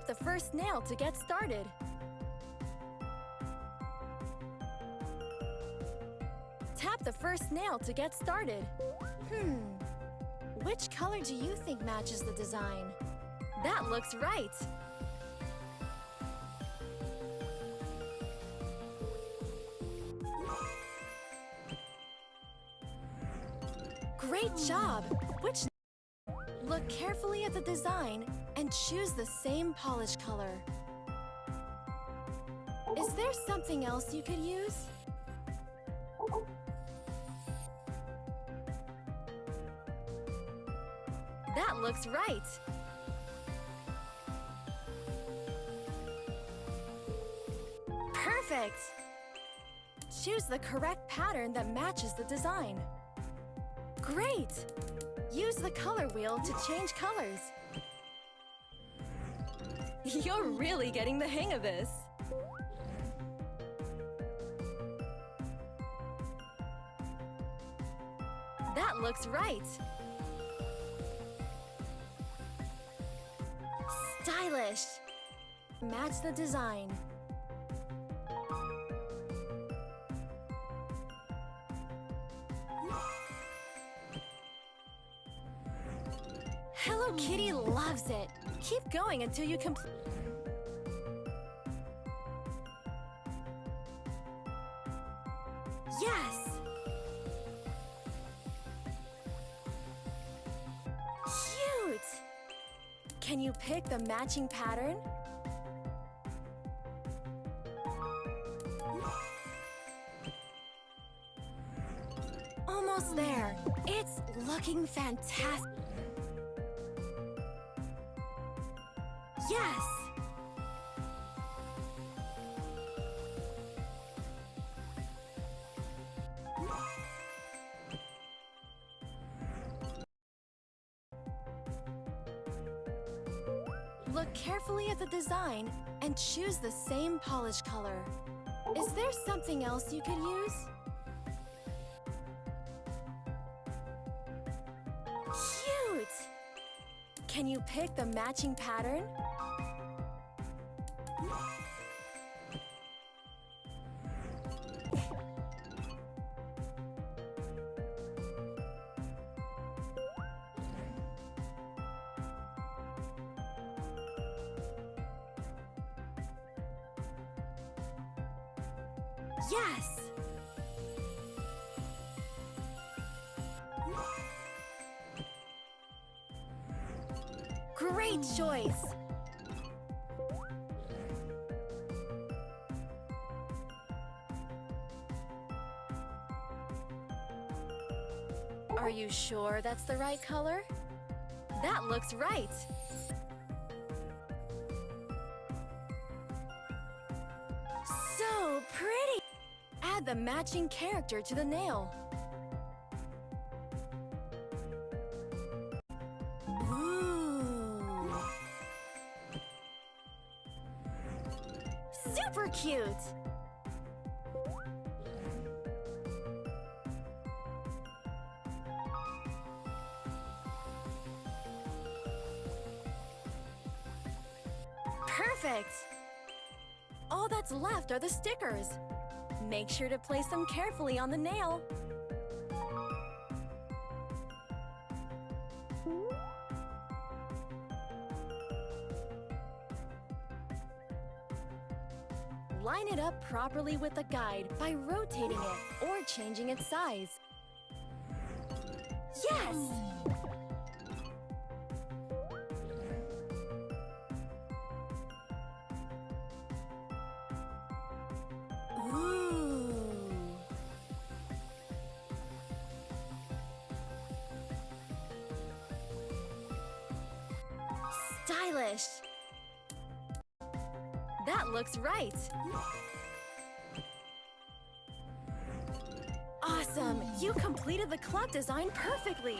the first nail to get started. Tap the first nail to get started. Which color do you think matches the design? That looks right! Great job! Look carefully at the design and choose the same polish color. Is there something else you could use? That looks right! Perfect! Choose the correct pattern that matches the design. Great! Use the color wheel to change colors. You're really getting the hang of this. That looks right. Stylish! Match the design. Hello Kitty loves it. Keep going until you complete. Yes! Cute! Can you pick the matching pattern? Almost there. It's looking fantastic. Yes! Look carefully at the design and choose the same polish color. Is there something else you could use? Cute! Can you pick the matching pattern? Yes! Great choice! Are you sure that's the right color? That looks right! So pretty! Add the matching character to the nail. Ooh! Super cute! Perfect! All that's left are the stickers. Make sure to place them carefully on the nail. Line it up properly with the guide by rotating it or changing its size. Yes! Ooh! Stylish! That looks right! Awesome! You completed the clock design perfectly!